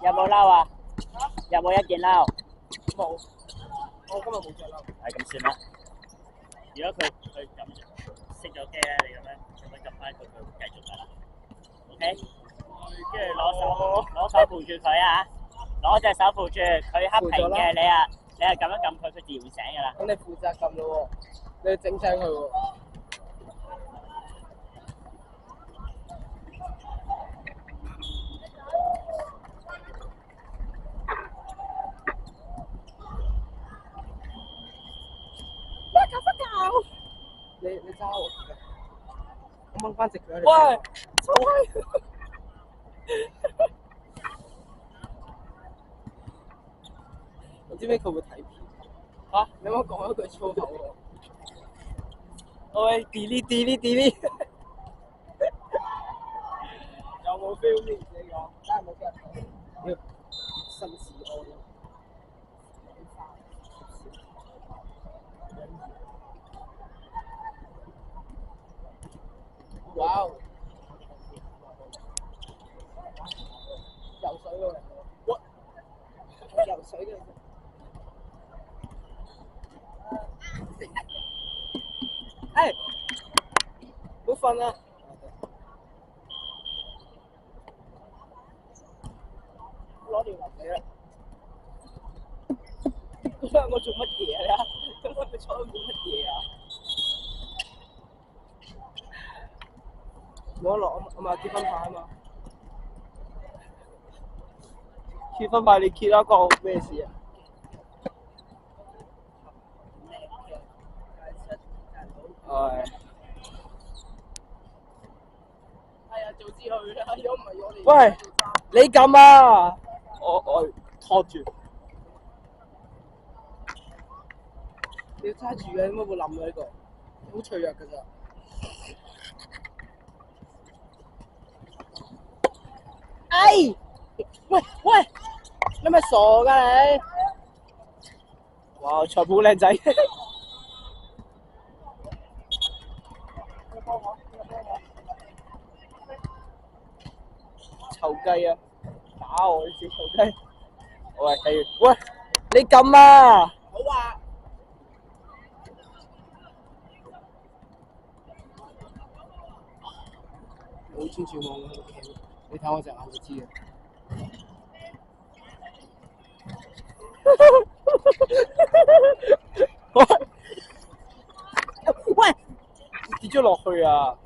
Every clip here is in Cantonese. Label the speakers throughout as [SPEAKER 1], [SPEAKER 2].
[SPEAKER 1] 有冇褸啊？有冇一件褸？
[SPEAKER 2] 冇，我今日冇着褸。
[SPEAKER 1] 係咁算啦。如果佢撳熄咗機咧，你咁樣撳翻佢，佢會繼續㗎啦。OK，跟住攞手扶住佢啊！攞隻手扶住佢黑屏嘅，你係撳一撳佢，佢自然會醒㗎啦。
[SPEAKER 2] 咁你負責撳咯喎，你要整醒佢喎。你揸我嘅，我掹翻直佢。喂，臭閪！我知唔知佢會睇片？嚇！你啱啱講一句粗口喎。喂 delete 有冇 feel 先？你講，真係冇 feel。要紳士安咯。哇！游水喎，游水嘅。誒，唔好瞓啊！攞條嚟你啦。嗰兩個做乜嘢啊？咁佢哋坐喺度做乜嘢啊？冇得落啊嘛，結婚牌啊嘛。結婚牌你揭一個咩事啊？係。係啊，早知去啦，如果唔係我哋。喂，你撳啊！我拖住。你要揸住嘅，點解會冧嘅呢個？好脆弱㗎咋。哎！喂！你咪傻㗎你！哇！裁判好靚仔。臭雞啊！打我啲臭雞！喂，睇完，喂，你咁啊！好啊！好專注望我個劇，你睇我隻眼就知啦。喂，跌咗落去啊！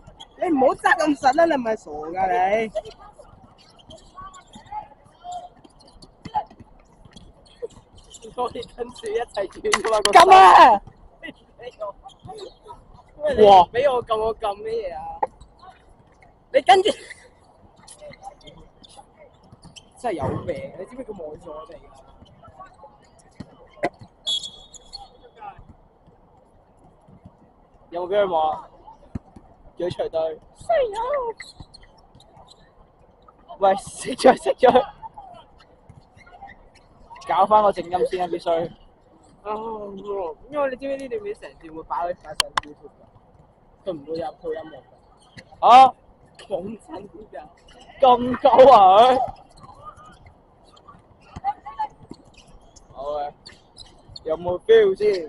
[SPEAKER 2] 你唔好揸咁實啦，你係咪傻㗎你？我哋跟住一齊轉㗎嘛個。撳啊！哇！俾我撳，我撳咩嘢啊？你跟住真係有病！你知唔知佢望住我哋㗎？有冇俾佢望啊？叫佢除對。喂，熄咗，搞翻個靜音先啊！必須。因為你知唔知呢段片成段會擺上 YouTube 㗎？佢唔會有配音樂㗎。啊！講真㗎，咁鳩啊佢！好嘅，有冇 feel 先？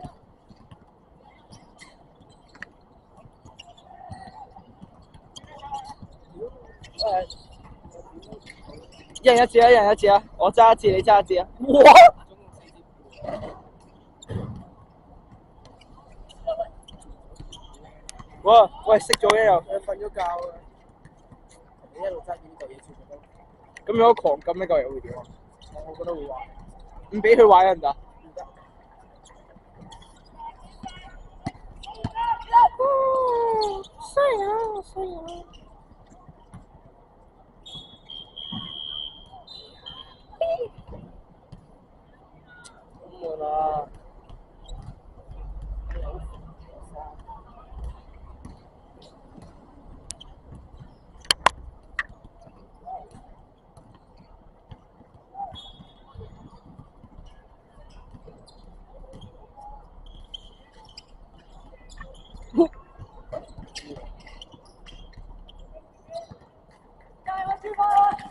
[SPEAKER 2] 一人一支啊！一人一支啊！我揸一支，你揸一支啊！哇！哇！喂，熄咗嘅又。佢瞓咗覺啊！你一路揸住呢嚿嘢全部都。咁如果狂撳呢嚿嘢會點啊？我覺得會壞。唔俾佢玩得唔得？唔得。衰啊！咁悶啊！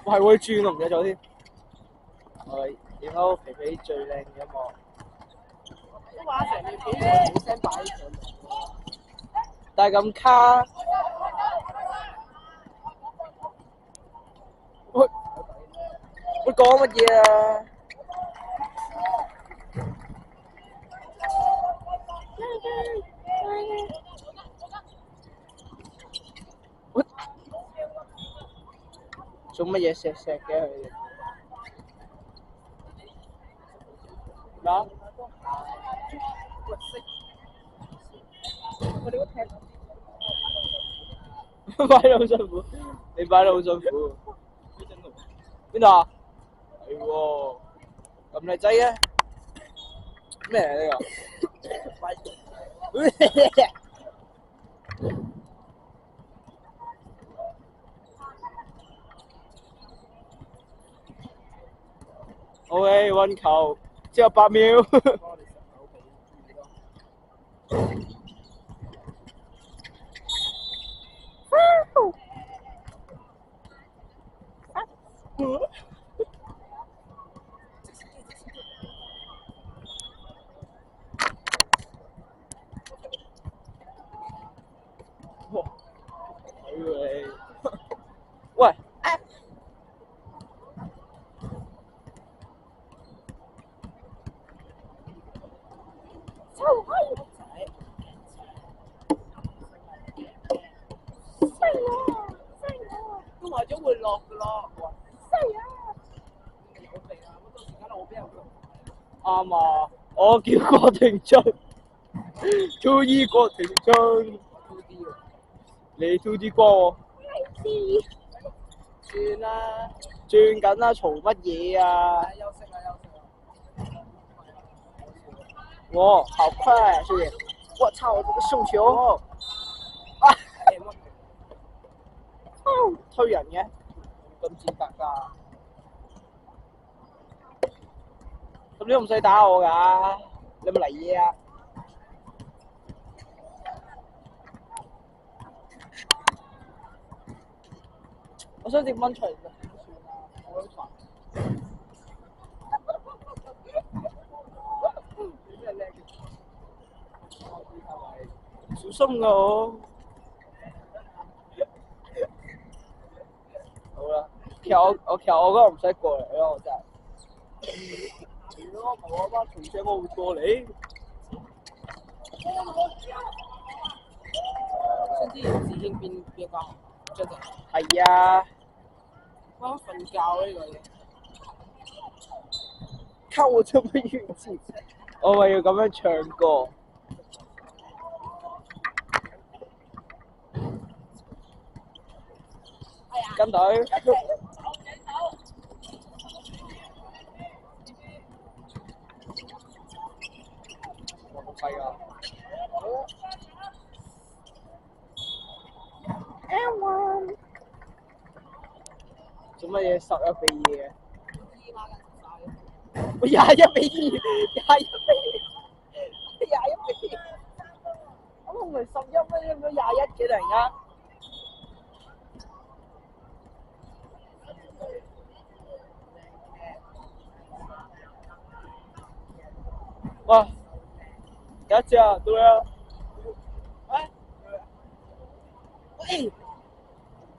[SPEAKER 2] 我係會轉啊，唔記得咗添。係點解皮皮最靚嘅音樂？都話成條片冇聲擺上嚟，但係咁卡。會講乜嘢啊？做乜嘢錫錫嘅佢哋？咩啊？擺得好辛苦，你擺得好辛苦。邊度啊？係喎，咁靚仔嘅咩嚟呢個？OK，運球之後8秒。哇！睇你，喂！臭閪仔！都話咗會落㗎咯。有病啊！咁到時間我俾人啱啊！我叫郭廷俊 ，2E 郭廷俊。你 2D 光喎。轉啦，轉緊啦，嘈乜嘢啊？休息啦。哇，好快，兄弟！我操，這個送球！啊！推人嘅，咁賤格㗎？咁你都唔使打我㗎，你有冇嚟嘢啊？我想整蚊除就點算啊？好煩。你真係叻嘅。小心啊我！好啦，其實我嗰日唔使過嚟咯，我真係。如果我冇班同學，我會過嚟。想知子英邊間學校？係啊。我想瞓覺呢個嘢。看我這麼運氣，我咪要咁樣唱歌。跟隊。我好廢啊！做乜嘢11-2嘅？我21-2，21-2，咁我唔係11咩？咁樣21嘅突然間。哇！有一隻啊，對啊。喂！喂！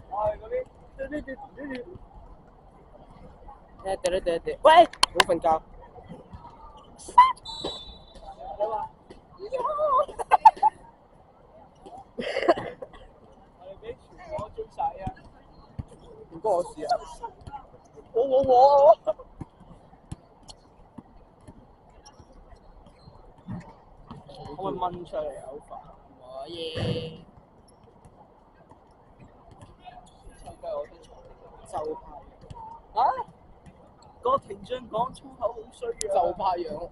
[SPEAKER 2] 我係嗰啲。喂！唔好瞓覺。我哋俾全部追晒啊！唔關我事啊！我。可唔可以掹出嚟啊？好煩。可以。就怕啊！個庭長講粗口好衰啊！就怕樣。唔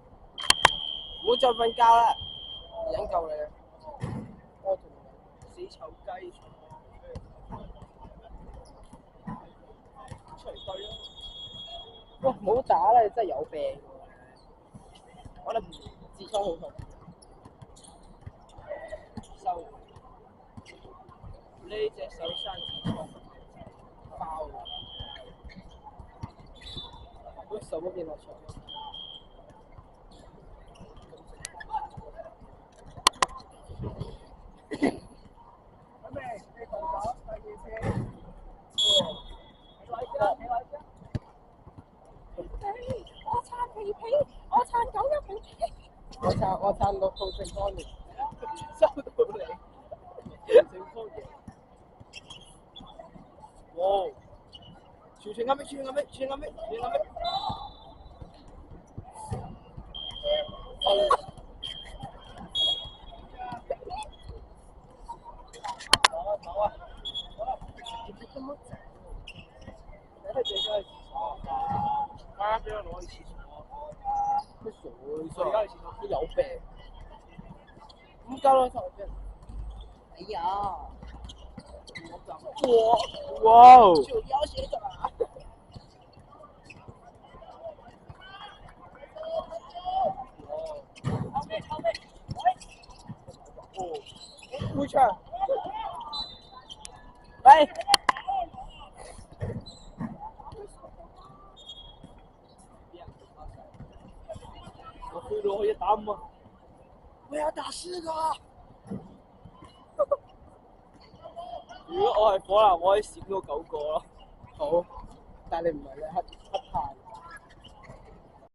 [SPEAKER 2] 好再瞓覺啦！忍夠你啦！我同你死臭雞出嚟對啦！哇！唔好打啦！你真係有病喎！我覺得痔瘡好痛。收呢隻手生痔瘡，爆啦！我手嗰邊落場。我撐到套正方形，收到你正方形。哇！全啱咩？走啊！咁乜整？你係最想去廁所？啱俾我攞去廁所。咩傻啊？你而家去廁所都有病。咁交咗頭先。哎呀！哇！就要學長啊！會場。喂！我飛到可以打5啊！我要打4個。如果我係火男，我可以閃到9個咯。好，但係你唔係咧，黑。